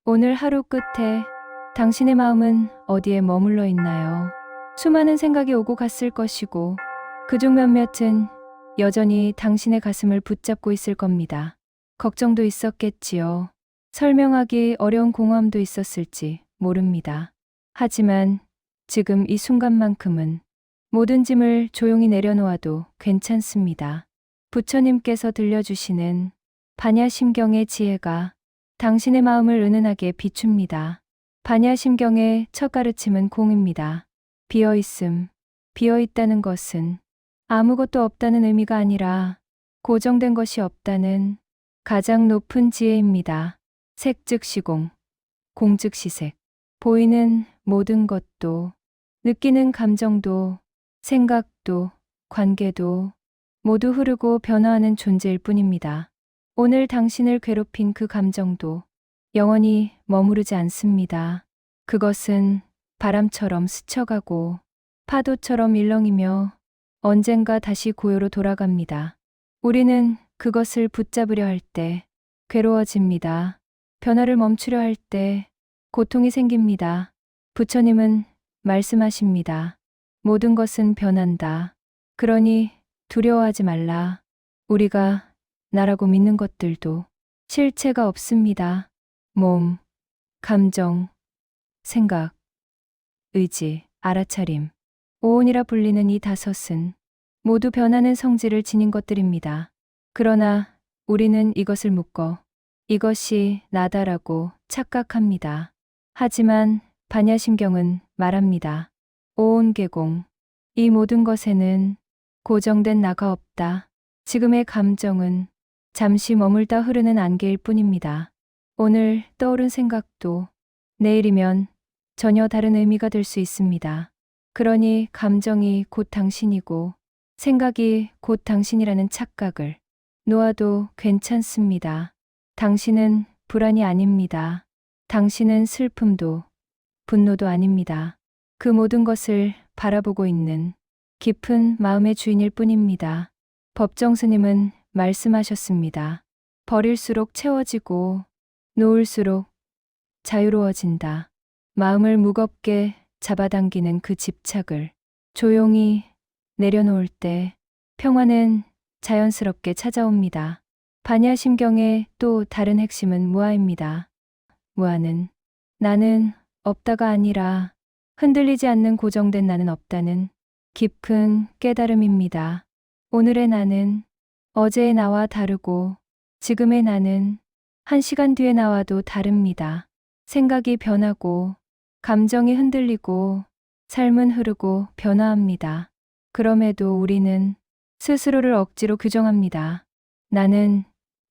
오늘 하루 끝에 당신의 마음은 어디에 머물러 있나요? 수많은 생각이 오고 갔을 것이고 그중 몇몇은 여전히 당신의 가슴을 붙잡고 있을 겁니다. 걱정도 있었겠지요. 설명하기 어려운 공허함도 있었을지 모릅니다. 하지만 지금 이 순간만큼은 모든 짐을 조용히 내려놓아도 괜찮습니다. 부처님께서 들려주시는 반야심경의 지혜가 당신의 마음을 은은하게 비춥니다. 반야심경의 첫 가르침은 공입니다. 비어있음, 비어있다는 것은 아무것도 없다는 의미가 아니라 고정된 것이 없다는 가장 높은 지혜입니다. 색 즉 시공, 공 즉 시색. 보이는 모든 것도, 느끼는 감정도, 생각도, 관계도 모두 흐르고 변화하는 존재일 뿐입니다. 오늘 당신을 괴롭힌 그 감정도 영원히 머무르지 않습니다. 그것은 바람처럼 스쳐가고 파도처럼 일렁이며 언젠가 다시 고요로 돌아갑니다. 우리는 그것을 붙잡으려 할 때 괴로워집니다. 변화를 멈추려 할 때 고통이 생깁니다. 부처님은 말씀하십니다. 모든 것은 변한다. 그러니 두려워하지 말라. 우리가 나라고 믿는 것들도 실체가 없습니다. 몸, 감정, 생각, 의지, 알아차림, 오온이라 불리는 이 다섯은 모두 변하는 성질을 지닌 것들입니다. 그러나 우리는 이것을 묶어 이것이 나다라고 착각합니다. 하지만 반야심경은 말합니다. 오온계공, 이 모든 것에는 고정된 나가 없다. 지금의 감정은 잠시 머물다 흐르는 안개일 뿐입니다. 오늘 떠오른 생각도 내일이면 전혀 다른 의미가 될 수 있습니다. 그러니 감정이 곧 당신이고 생각이 곧 당신이라는 착각을 놓아도 괜찮습니다. 당신은 불안이 아닙니다. 당신은 슬픔도 분노도 아닙니다. 그 모든 것을 바라보고 있는 깊은 마음의 주인일 뿐입니다. 법정 스님은 말씀하셨습니다. 버릴수록 채워지고 놓을수록 자유로워진다. 마음을 무겁게 잡아당기는 그 집착을 조용히 내려놓을 때 평화는 자연스럽게 찾아옵니다. 반야심경의 또 다른 핵심은 무아입니다. 무아는 나는 없다가 아니라 흔들리지 않는 고정된 나는 없다는 깊은 깨달음입니다. 오늘의 나는 어제의 나와 다르고 지금의 나는 1시간 뒤의 나와도 다릅니다. 생각이 변하고 감정이 흔들리고 삶은 흐르고 변화합니다. 그럼에도 우리는 스스로를 억지로 규정합니다. 나는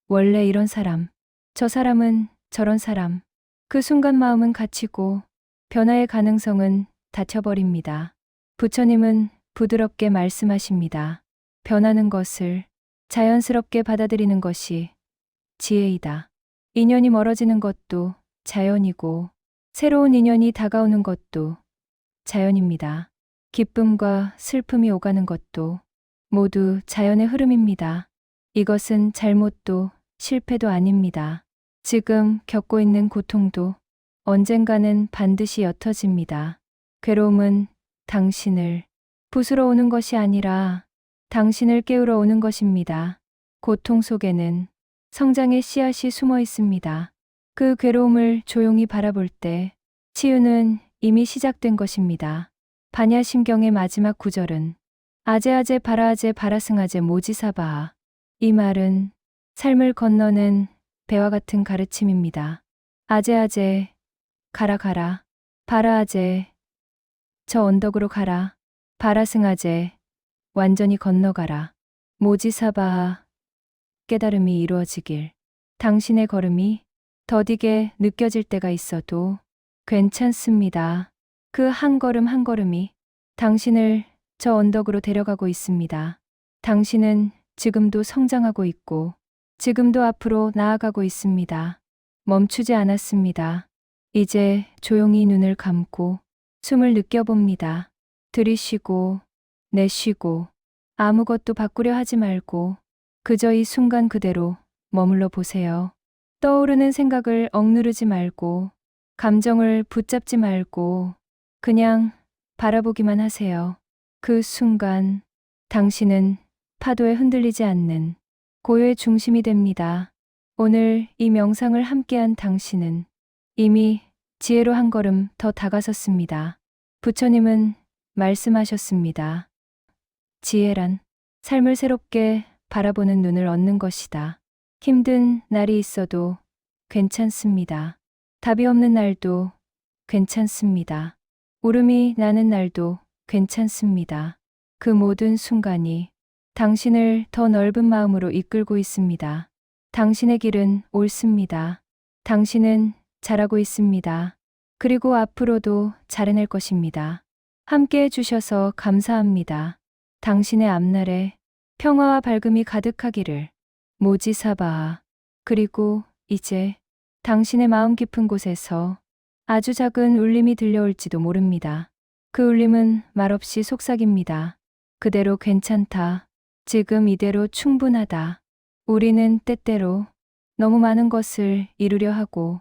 원래 이런 사람, 저 사람은 저런 사람. 그 순간 마음은 갇히고 변화의 가능성은 닫혀버립니다. 부처님은 부드럽게 말씀하십니다. 변하는 것을 자연스럽게 받아들이는 것이 지혜이다. 인연이 멀어지는 것도 자연이고 새로운 인연이 다가오는 것도 자연입니다. 기쁨과 슬픔이 오가는 것도 모두 자연의 흐름입니다. 이것은 잘못도 실패도 아닙니다. 지금 겪고 있는 고통도 언젠가는 반드시 옅어집니다. 괴로움은 당신을 부수러 오는 것이 아니라 당신을 깨우러 오는 것입니다. 고통 속에는 성장의 씨앗이 숨어 있습니다. 그 괴로움을 조용히 바라볼 때 치유는 이미 시작된 것입니다. 반야심경의 마지막 구절은 아제아제 바라아제 바라승아제 모지사바하. 이 말은 삶을 건너는 배와 같은 가르침입니다. 아제아제 가라 가라. 바라아제 저 언덕으로 가라. 바라승아제 완전히 건너가라. 모지사바하 깨달음이 이루어지길. 당신의 걸음이 더디게 느껴질 때가 있어도 괜찮습니다. 그 한 걸음 한 걸음이 당신을 저 언덕으로 데려가고 있습니다. 당신은 지금도 성장하고 있고 지금도 앞으로 나아가고 있습니다. 멈추지 않았습니다. 이제 조용히 눈을 감고 숨을 느껴봅니다. 들이쉬고 내쉬고 아무것도 바꾸려 하지 말고 그저 이 순간 그대로 머물러 보세요. 떠오르는 생각을 억누르지 말고, 감정을 붙잡지 말고, 그냥 바라보기만 하세요. 그 순간, 당신은 파도에 흔들리지 않는 고요의 중심이 됩니다. 오늘 이 명상을 함께한 당신은 이미 지혜로 한 걸음 더 다가섰습니다. 부처님은 말씀하셨습니다. 지혜란 삶을 새롭게 바라보는 눈을 얻는 것이다. 힘든 날이 있어도 괜찮습니다. 답이 없는 날도 괜찮습니다. 울음이 나는 날도 괜찮습니다. 그 모든 순간이 당신을 더 넓은 마음으로 이끌고 있습니다. 당신의 길은 옳습니다. 당신은 잘하고 있습니다. 그리고 앞으로도 잘해낼 것입니다. 함께 해주셔서 감사합니다. 당신의 앞날에 평화와 밝음이 가득하기를. 모지사바. 그리고 이제 당신의 마음 깊은 곳에서 아주 작은 울림이 들려올지도 모릅니다. 그 울림은 말없이 속삭입니다. 그대로 괜찮다. 지금 이대로 충분하다. 우리는 때때로 너무 많은 것을 이루려 하고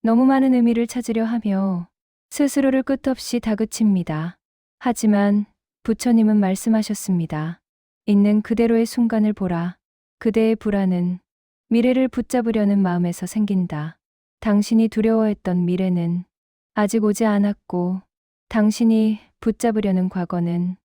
너무 많은 의미를 찾으려 하며 스스로를 끝없이 다그칩니다. 하지만 부처님은 말씀하셨습니다. 있는 그대로의 순간을 보라. 그대의 불안은 미래를 붙잡으려는 마음에서 생긴다. 당신이 두려워했던 미래는 아직 오지 않았고 당신이 붙잡으려는 과거는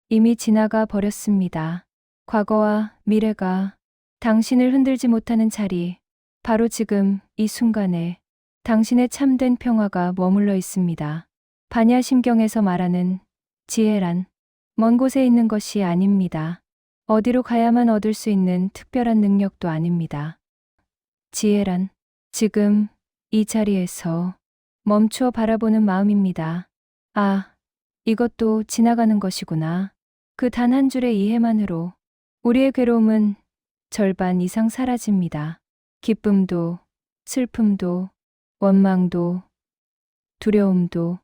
이미 지나가 버렸습니다. 과거와 미래가 당신을 흔들지 못하는 자리, 바로 지금 이 순간에 당신의 참된 평화가 머물러 있습니다. 반야심경에서 말하는 지혜란 먼 곳에 있는 것이 아닙니다. 어디로 가야만 얻을 수 있는 특별한 능력도 아닙니다. 지혜란 지금 이 자리에서 멈추어 바라보는 마음입니다. 아, 이것도 지나가는 것이구나. 그 단 한 줄의 이해만으로 우리의 괴로움은 절반 이상 사라집니다. 기쁨도, 슬픔도, 원망도, 두려움도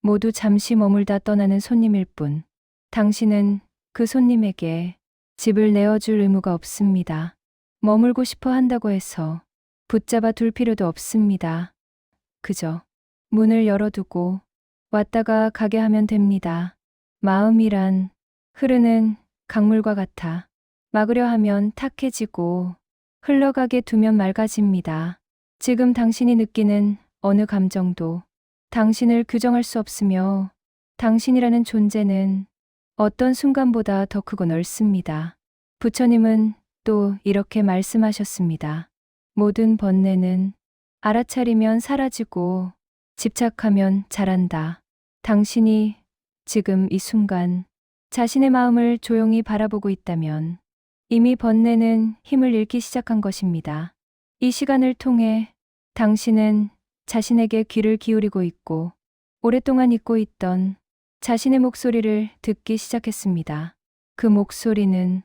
모두 잠시 머물다 떠나는 손님일 뿐. 당신은 그 손님에게 집을 내어줄 의무가 없습니다. 머물고 싶어 한다고 해서 붙잡아 둘 필요도 없습니다. 그저 문을 열어두고 왔다가 가게 하면 됩니다. 마음이란 흐르는 강물과 같아 막으려 하면 탁해지고 흘러가게 두면 맑아집니다. 지금 당신이 느끼는 어느 감정도 당신을 규정할 수 없으며 당신이라는 존재는 어떤 순간보다 더 크고 넓습니다. 부처님은 또 이렇게 말씀하셨습니다. 모든 번뇌는 알아차리면 사라지고 집착하면 자란다. 당신이 지금 이 순간 자신의 마음을 조용히 바라보고 있다면 이미 번뇌는 힘을 잃기 시작한 것입니다. 이 시간을 통해 당신은 자신에게 귀를 기울이고 있고 오랫동안 잊고 있던 자신의 목소리를 듣기 시작했습니다. 그 목소리는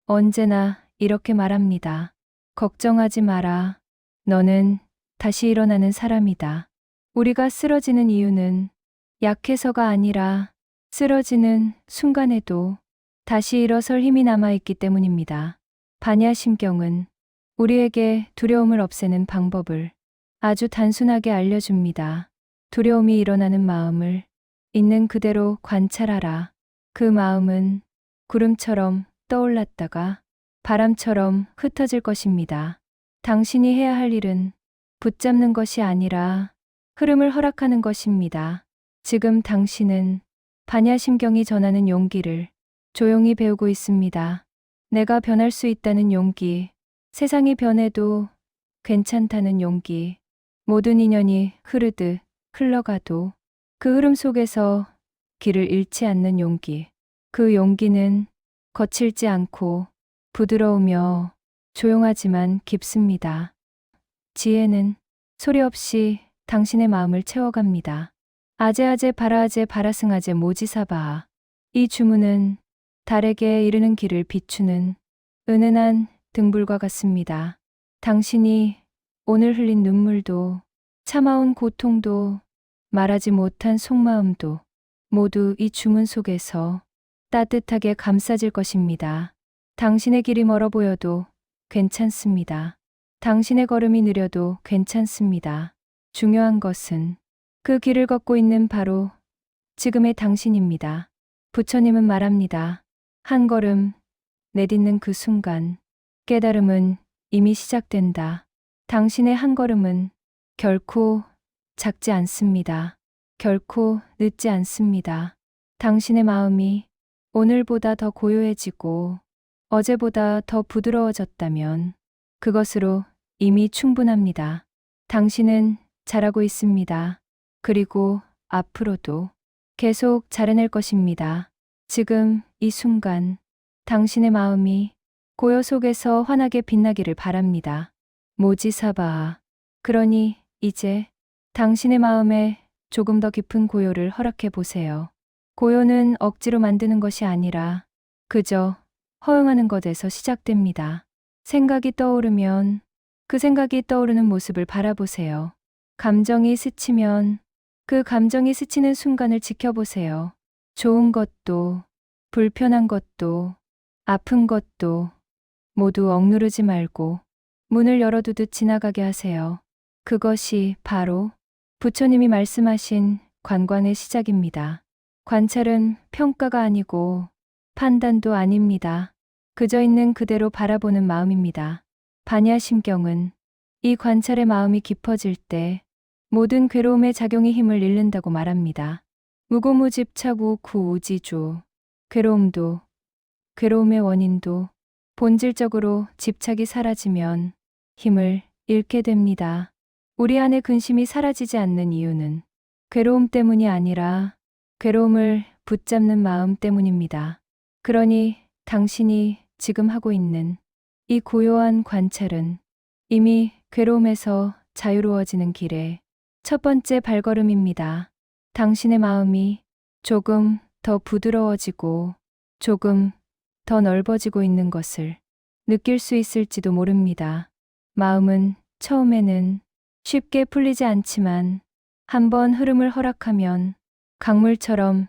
언제나 이렇게 말합니다. 걱정하지 마라. 너는 다시 일어나는 사람이다. 우리가 쓰러지는 이유는 약해서가 아니라 쓰러지는 순간에도 다시 일어설 힘이 남아있기 때문입니다. 반야심경은 우리에게 두려움을 없애는 방법을 아주 단순하게 알려줍니다. 두려움이 일어나는 마음을 있는 그대로 관찰하라. 그 마음은 구름처럼 떠올랐다가 바람처럼 흩어질 것입니다. 당신이 해야 할 일은 붙잡는 것이 아니라 흐름을 허락하는 것입니다. 지금 당신은 반야심경이 전하는 용기를 조용히 배우고 있습니다. 내가 변할 수 있다는 용기, 세상이 변해도 괜찮다는 용기, 모든 인연이 흐르듯 흘러가도 그 흐름 속에서 길을 잃지 않는 용기. 그 용기는 거칠지 않고 부드러우며 조용하지만 깊습니다. 지혜는 소리 없이 당신의 마음을 채워갑니다. 아제아제 바라아제 바라승아제 모지사바. 이 주문은 달에게 이르는 길을 비추는 은은한 등불과 같습니다. 당신이 오늘 흘린 눈물도 참아온 고통도 말하지 못한 속마음도 모두 이 주문 속에서 따뜻하게 감싸질 것입니다. 당신의 길이 멀어 보여도 괜찮습니다. 당신의 걸음이 느려도 괜찮습니다. 중요한 것은 그 길을 걷고 있는 바로 지금의 당신입니다. 부처님은 말합니다. 한 걸음 내딛는 그 순간 깨달음은 이미 시작된다. 당신의 한 걸음은 결코 작지 않습니다. 결코 늦지 않습니다. 당신의 마음이 오늘보다 더 고요해지고 어제보다 더 부드러워졌다면 그것으로 이미 충분합니다. 당신은 잘하고 있습니다. 그리고 앞으로도 계속 잘해낼 것입니다. 지금 이 순간 당신의 마음이 고요 속에서 환하게 빛나기를 바랍니다. 모지사바. 그러니 이제 당신의 마음에 조금 더 깊은 고요를 허락해 보세요. 고요는 억지로 만드는 것이 아니라 그저 허용하는 것에서 시작됩니다. 생각이 떠오르면 그 생각이 떠오르는 모습을 바라보세요. 감정이 스치면 그 감정이 스치는 순간을 지켜보세요. 좋은 것도, 불편한 것도, 아픈 것도 모두 억누르지 말고 문을 열어두듯 지나가게 하세요. 그것이 바로 부처님이 말씀하신 관광의 시작입니다. 관찰은 평가가 아니고 판단도 아닙니다. 그저 있는 그대로 바라보는 마음입니다. 반야심경은 이 관찰의 마음이 깊어질 때 모든 괴로움의 작용이 힘을 잃는다고 말합니다. 무고무집차고 구우지조. 괴로움도, 괴로움의 원인도 본질적으로 집착이 사라지면 힘을 잃게 됩니다. 우리 안의 근심이 사라지지 않는 이유는 괴로움 때문이 아니라 괴로움을 붙잡는 마음 때문입니다. 그러니 당신이 지금 하고 있는 이 고요한 관찰은 이미 괴로움에서 자유로워지는 길의 첫 번째 발걸음입니다. 당신의 마음이 조금 더 부드러워지고 조금 더 넓어지고 있는 것을 느낄 수 있을지도 모릅니다. 마음은 처음에는 쉽게 풀리지 않지만 한번 흐름을 허락하면 강물처럼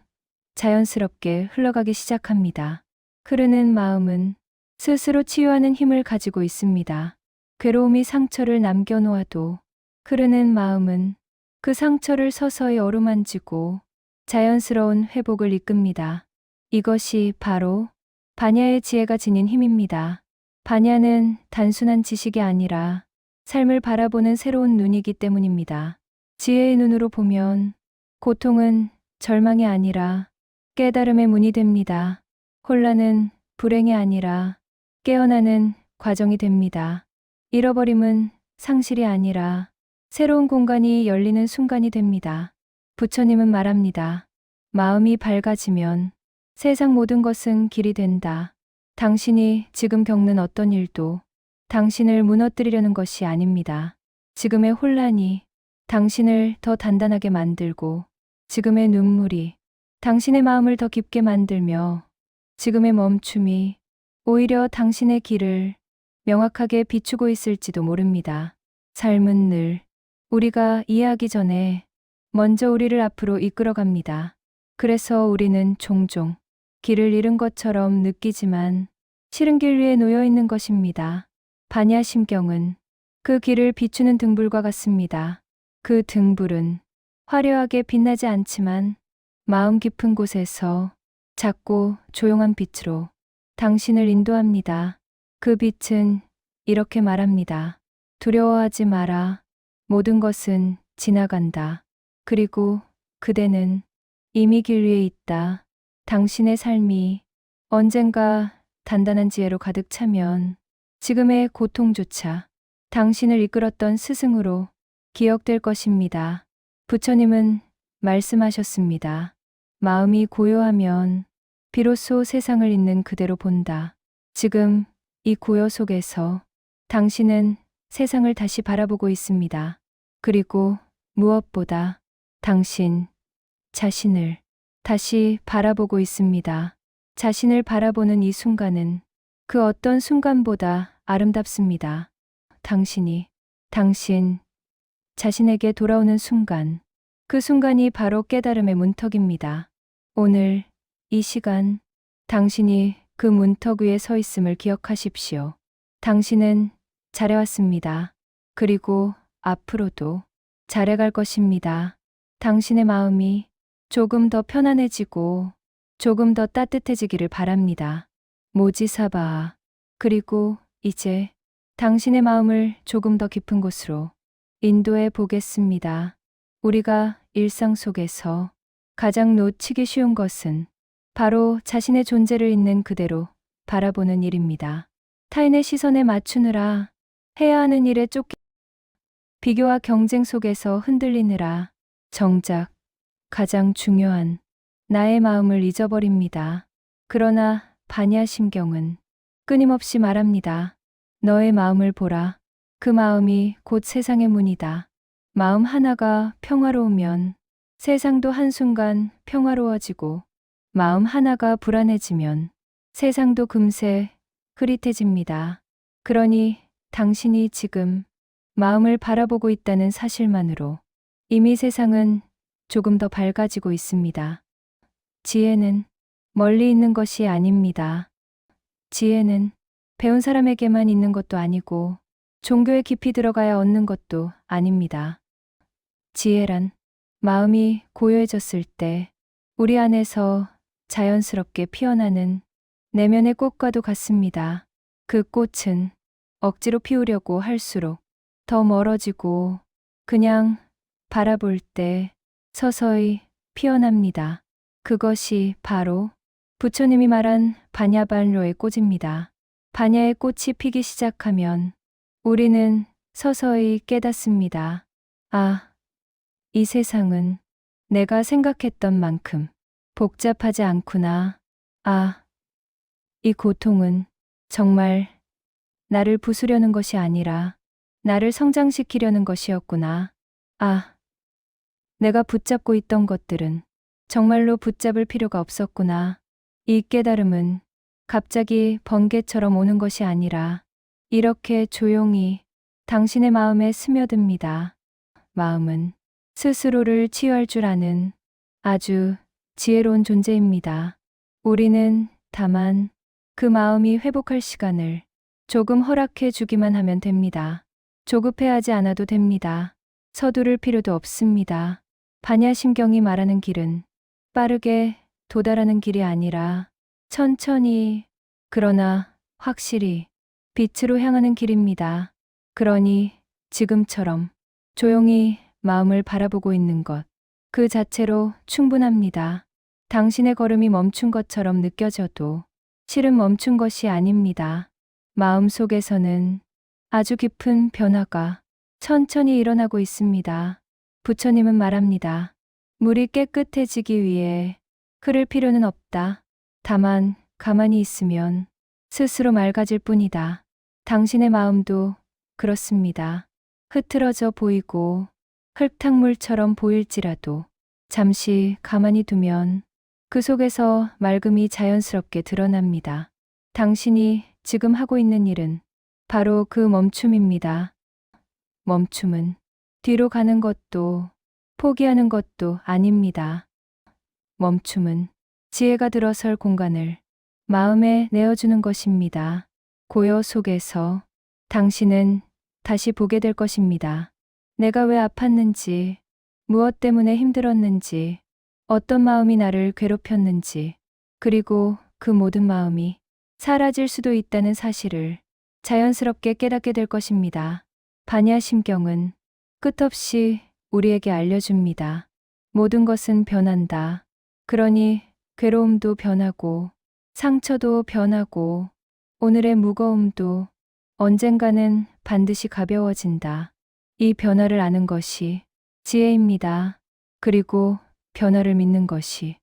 자연스럽게 흘러가기 시작합니다. 흐르는 마음은 스스로 치유하는 힘을 가지고 있습니다. 괴로움이 상처를 남겨놓아도 흐르는 마음은 그 상처를 서서히 어루만지고 자연스러운 회복을 이끕니다. 이것이 바로 반야의 지혜가 지닌 힘입니다. 반야는 단순한 지식이 아니라 삶을 바라보는 새로운 눈이기 때문입니다. 지혜의 눈으로 보면 고통은 절망이 아니라 깨달음의 문이 됩니다. 혼란은 불행이 아니라 깨어나는 과정이 됩니다. 잃어버림은 상실이 아니라 새로운 공간이 열리는 순간이 됩니다. 부처님은 말합니다. 마음이 밝아지면 세상 모든 것은 길이 된다. 당신이 지금 겪는 어떤 일도 당신을 무너뜨리려는 것이 아닙니다. 지금의 혼란이 당신을 더 단단하게 만들고 지금의 눈물이 당신의 마음을 더 깊게 만들며 지금의 멈춤이 오히려 당신의 길을 명확하게 비추고 있을지도 모릅니다. 삶은 늘 우리가 이해하기 전에 먼저 우리를 앞으로 이끌어갑니다. 그래서 우리는 종종 길을 잃은 것처럼 느끼지만 실은 길 위에 놓여 있는 것입니다. 반야심경은 그 길을 비추는 등불과 같습니다. 그 등불은 화려하게 빛나지 않지만 마음 깊은 곳에서 작고 조용한 빛으로 당신을 인도합니다. 그 빛은 이렇게 말합니다. 두려워하지 마라. 모든 것은 지나간다. 그리고 그대는 이미 길 위에 있다. 당신의 삶이 언젠가 단단한 지혜로 가득 차면 지금의 고통조차 당신을 이끌었던 스승으로 기억될 것입니다. 부처님은 말씀하셨습니다. 마음이 고요하면 비로소 세상을 있는 그대로 본다. 지금 이 고요 속에서 당신은 세상을 다시 바라보고 있습니다. 그리고 무엇보다 당신 자신을 다시 바라보고 있습니다. 자신을 바라보는 이 순간은 그 어떤 순간보다 아름답습니다. 당신이 당신 자신에게 돌아오는 순간, 그 순간이 바로 깨달음의 문턱입니다. 오늘 이 시간 당신이 그 문턱 위에 서 있음을 기억하십시오. 당신은 잘해왔습니다. 그리고 앞으로도 잘해갈 것입니다. 당신의 마음이 조금 더 편안해지고 조금 더 따뜻해지기를 바랍니다. 모지사바. 그리고 이제 당신의 마음을 조금 더 깊은 곳으로 인도해 보겠습니다. 우리가 일상 속에서 가장 놓치기 쉬운 것은 바로 자신의 존재를 있는 그대로 바라보는 일입니다. 타인의 시선에 맞추느라 해야 하는 일에 쫓기 비교와 경쟁 속에서 흔들리느라 정작 가장 중요한 나의 마음을 잊어버립니다. 그러나 반야심경은 끊임없이 말합니다. 너의 마음을 보라. 그 마음이 곧 세상의 문이다. 마음 하나가 평화로우면 세상도 한순간 평화로워지고 마음 하나가 불안해지면 세상도 금세 흐릿해집니다. 그러니 당신이 지금 마음을 바라보고 있다는 사실만으로 이미 세상은 조금 더 밝아지고 있습니다. 지혜는 멀리 있는 것이 아닙니다. 지혜는 배운 사람에게만 있는 것도 아니고 종교에 깊이 들어가야 얻는 것도 아닙니다. 지혜란 마음이 고요해졌을 때 우리 안에서 자연스럽게 피어나는 내면의 꽃과도 같습니다. 그 꽃은 억지로 피우려고 할수록 더 멀어지고 그냥 바라볼 때 서서히 피어납니다. 그것이 바로 부처님이 말한 바냐반로의 꽃입니다. 바냐의 꽃이 피기 시작하면 우리는 서서히 깨닫습니다. 아, 이 세상은 내가 생각했던 만큼 복잡하지 않구나. 아, 이 고통은 정말 나를 부수려는 것이 아니라 나를 성장시키려는 것이었구나. 아, 내가 붙잡고 있던 것들은 정말로 붙잡을 필요가 없었구나. 이 깨달음은 갑자기 번개처럼 오는 것이 아니라 이렇게 조용히 당신의 마음에 스며듭니다. 마음은 스스로를 치유할 줄 아는 아주 지혜로운 존재입니다. 우리는 다만 그 마음이 회복할 시간을 조금 허락해 주기만 하면 됩니다. 조급해하지 않아도 됩니다. 서두를 필요도 없습니다. 반야심경이 말하는 길은 빠르게 도달하는 길이 아니라 천천히 그러나 확실히 빛으로 향하는 길입니다. 그러니 지금처럼 조용히 마음을 바라보고 있는 것, 그 자체로 충분합니다. 당신의 걸음이 멈춘 것처럼 느껴져도 실은 멈춘 것이 아닙니다. 마음 속에서는 아주 깊은 변화가 천천히 일어나고 있습니다. 부처님은 말합니다. 물이 깨끗해지기 위해 흐를 필요는 없다. 다만 가만히 있으면 스스로 맑아질 뿐이다. 당신의 마음도 그렇습니다. 흐트러져 보이고 흙탕물처럼 보일지라도 잠시 가만히 두면 그 속에서 맑음이 자연스럽게 드러납니다. 당신이 지금 하고 있는 일은 바로 그 멈춤입니다. 멈춤은 뒤로 가는 것도 포기하는 것도 아닙니다. 멈춤은 지혜가 들어설 공간을 마음에 내어주는 것입니다. 고요 속에서 당신은 다시 보게 될 것입니다. 내가 왜 아팠는지, 무엇 때문에 힘들었는지, 어떤 마음이 나를 괴롭혔는지, 그리고 그 모든 마음이 사라질 수도 있다는 사실을 자연스럽게 깨닫게 될 것입니다. 반야심경은 끝없이 우리에게 알려줍니다. 모든 것은 변한다. 그러니 괴로움도 변하고 상처도 변하고 오늘의 무거움도 언젠가는 반드시 가벼워진다. 이 변화를 아는 것이 지혜입니다. 그리고 변화를 믿는 것이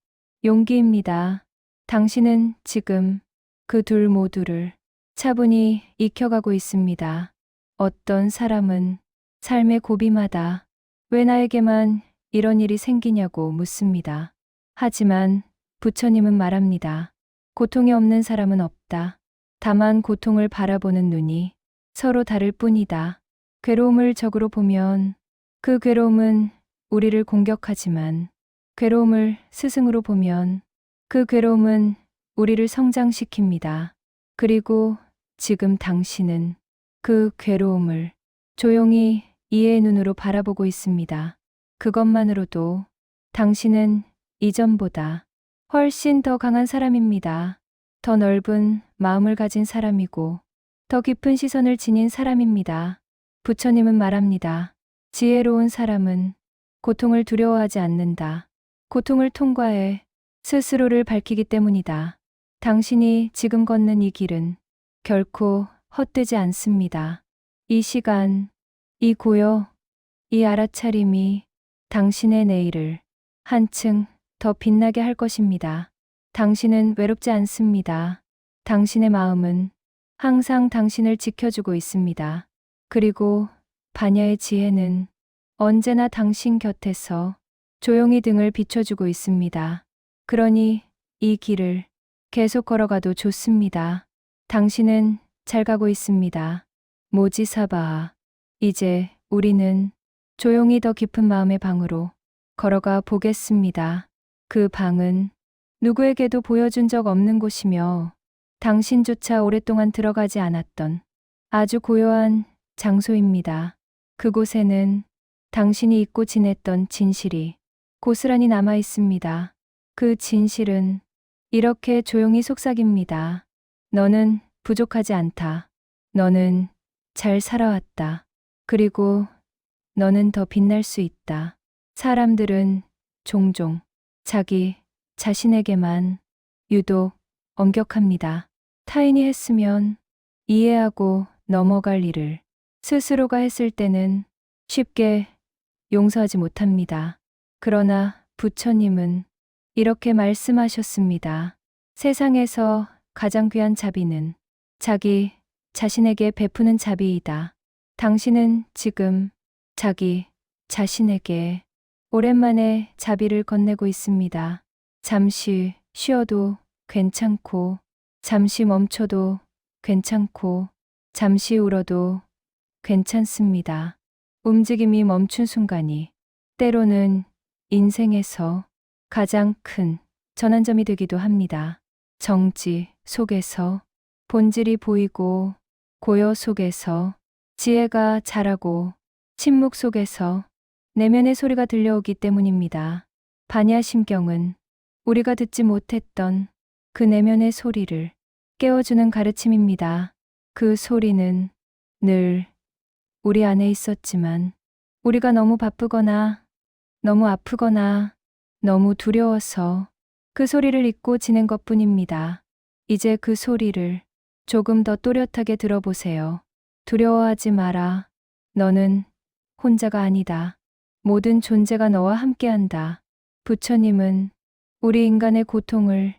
용기입니다. 당신은 지금 그 둘 모두를 차분히 익혀가고 있습니다. 어떤 사람은 삶의 고비마다 왜 나에게만 이런 일이 생기냐고 묻습니다. 하지만 부처님은 말합니다. 고통이 없는 사람은 없다. 다만 고통을 바라보는 눈이 서로 다를 뿐이다. 괴로움을 적으로 보면 그 괴로움은 우리를 공격하지만 괴로움을 스승으로 보면 그 괴로움은 우리를 성장시킵니다. 그리고 지금 당신은 그 괴로움을 조용히 이해의 눈으로 바라보고 있습니다. 그것만으로도 당신은 이전보다 훨씬 더 강한 사람입니다. 더 넓은 마음을 가진 사람이고 더 깊은 시선을 지닌 사람입니다. 부처님은 말합니다. 지혜로운 사람은 고통을 두려워하지 않는다. 고통을 통과해 스스로를 밝히기 때문이다. 당신이 지금 걷는 이 길은 결코 헛되지 않습니다. 이 시간, 이 고요, 이 알아차림이 당신의 내일을 한층 더 빛나게 할 것입니다. 당신은 외롭지 않습니다. 당신의 마음은 항상 당신을 지켜주고 있습니다. 그리고 반야의 지혜는 언제나 당신 곁에서 조용히 등을 비춰주고 있습니다. 그러니 이 길을 계속 걸어가도 좋습니다. 당신은 잘 가고 있습니다. 모지사바. 이제 우리는 조용히 더 깊은 마음의 방으로 걸어가 보겠습니다. 그 방은 누구에게도 보여준 적 없는 곳이며 당신조차 오랫동안 들어가지 않았던 아주 고요한 장소입니다. 그곳에는 당신이 잊고 지냈던 진실이 고스란히 남아 있습니다. 그 진실은 이렇게 조용히 속삭입니다. 너는 부족하지 않다. 너는 잘 살아왔다. 그리고 너는 더 빛날 수 있다. 사람들은 종종 자기 자신에게만 유독 엄격합니다. 타인이 했으면 이해하고 넘어갈 일을 스스로가 했을 때는 쉽게 용서하지 못합니다. 그러나 부처님은 이렇게 말씀하셨습니다. 세상에서 가장 귀한 자비는 자기 자신에게 베푸는 자비이다. 당신은 지금 자기 자신에게 오랜만에 자비를 건네고 있습니다. 잠시 쉬어도 괜찮고, 잠시 멈춰도 괜찮고, 잠시 울어도 괜찮습니다. 움직임이 멈춘 순간이 때로는 인생에서 가장 큰 전환점이 되기도 합니다. 정지 속에서 본질이 보이고, 고요 속에서 지혜가 자라고, 침묵 속에서 내면의 소리가 들려오기 때문입니다. 반야심경은 우리가 듣지 못했던 그 내면의 소리를 깨워주는 가르침입니다. 그 소리는 늘 우리 안에 있었지만 우리가 너무 바쁘거나 너무 아프거나 너무 두려워서 그 소리를 잊고 지낸 것뿐입니다. 이제 그 소리를 조금 더 또렷하게 들어보세요. 두려워하지 마라. 너는 혼자가 아니다. 모든 존재가 너와 함께한다. 부처님은 우리 인간의 고통을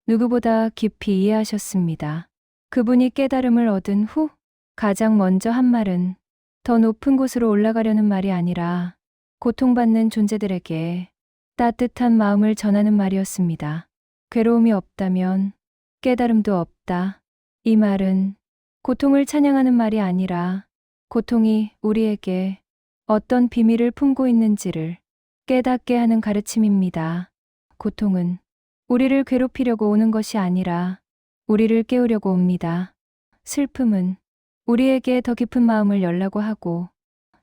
누구보다 깊이 이해하셨습니다. 그분이 깨달음을 얻은 후 가장 먼저 한 말은 더 높은 곳으로 올라가려는 말이 아니라 고통받는 존재들에게 따뜻한 마음을 전하는 말이었습니다. 괴로움이 없다면 깨달음도 없다. 이 말은 고통을 찬양하는 말이 아니라 고통이 우리에게 어떤 비밀을 품고 있는지를 깨닫게 하는 가르침입니다. 고통은 우리를 괴롭히려고 오는 것이 아니라 우리를 깨우려고 옵니다. 슬픔은 우리에게 더 깊은 마음을 열라고 하고,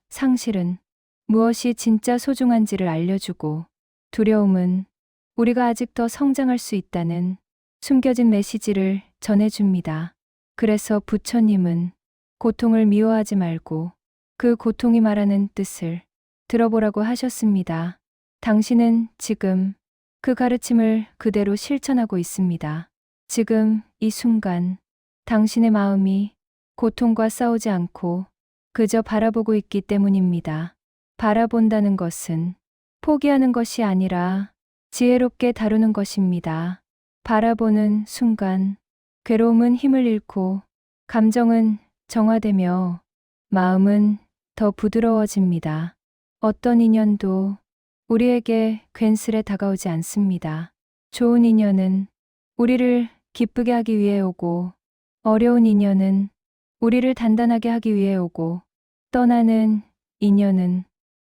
상실은 무엇이 진짜 소중한지를 알려주고, 두려움은 우리가 아직 더 성장할 수 있다는 숨겨진 메시지를 전해줍니다. 그래서 부처님은 고통을 미워하지 말고 그 고통이 말하는 뜻을 들어보라고 하셨습니다. 당신은 지금 그 가르침을 그대로 실천하고 있습니다. 지금 이 순간 당신의 마음이 고통과 싸우지 않고 그저 바라보고 있기 때문입니다. 바라본다는 것은 포기하는 것이 아니라 지혜롭게 다루는 것입니다. 바라보는 순간 괴로움은 힘을 잃고 감정은 정화되며 마음은 더 부드러워집니다. 어떤 인연도 우리에게 괜스레 다가오지 않습니다. 좋은 인연은 우리를 기쁘게 하기 위해 오고, 어려운 인연은 우리를 단단하게 하기 위해 오고, 떠나는 인연은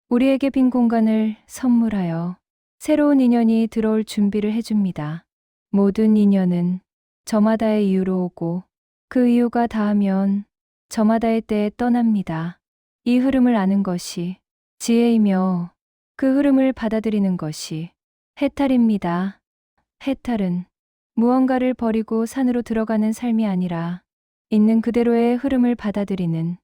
우리에게 빈 공간을 선물하여 새로운 인연이 들어올 준비를 해줍니다. 모든 인연은 저마다의 이유로 오고, 그 이유가 다하면 저마다의 때에 떠납니다. 이 흐름을 아는 것이 지혜이며 그 흐름을 받아들이는 것이 해탈입니다. 해탈은 무언가를 버리고 산으로 들어가는 삶이 아니라 있는 그대로의 흐름을 받아들이는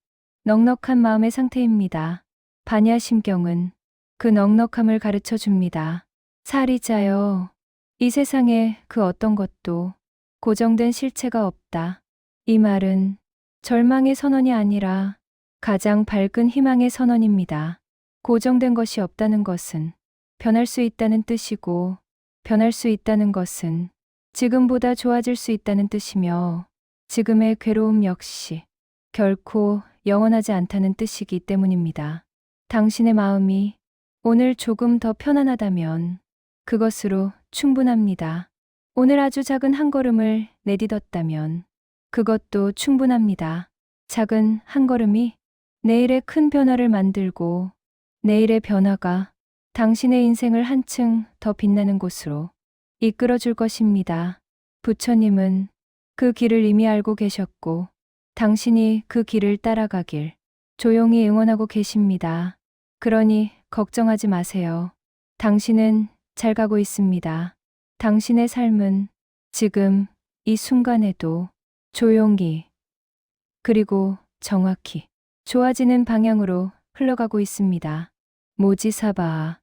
넉넉한 마음의 상태입니다. 반야심경은 그 넉넉함을 가르쳐 줍니다. 사리자여, 이 세상에 그 어떤 것도 고정된 실체가 없다. 이 말은 절망의 선언이 아니라 가장 밝은 희망의 선언입니다. 고정된 것이 없다는 것은 변할 수 있다는 뜻이고, 변할 수 있다는 것은 지금보다 좋아질 수 있다는 뜻이며, 지금의 괴로움 역시 결코 영원하지 않다는 뜻이기 때문입니다. 당신의 마음이 오늘 조금 더 편안하다면 그것으로 충분합니다. 오늘 아주 작은 한 걸음을 내딛었다면 그것도 충분합니다. 작은 한 걸음이 내일의 큰 변화를 만들고 내일의 변화가 당신의 인생을 한층 더 빛나는 곳으로 이끌어 줄 것입니다. 부처님은 그 길을 이미 알고 계셨고 당신이 그 길을 따라가길 조용히 응원하고 계십니다. 그러니 걱정하지 마세요. 당신은 잘 가고 있습니다. 당신의 삶은 지금 이 순간에도 조용히 그리고 정확히 좋아지는 방향으로 흘러가고 있습니다. 모지사바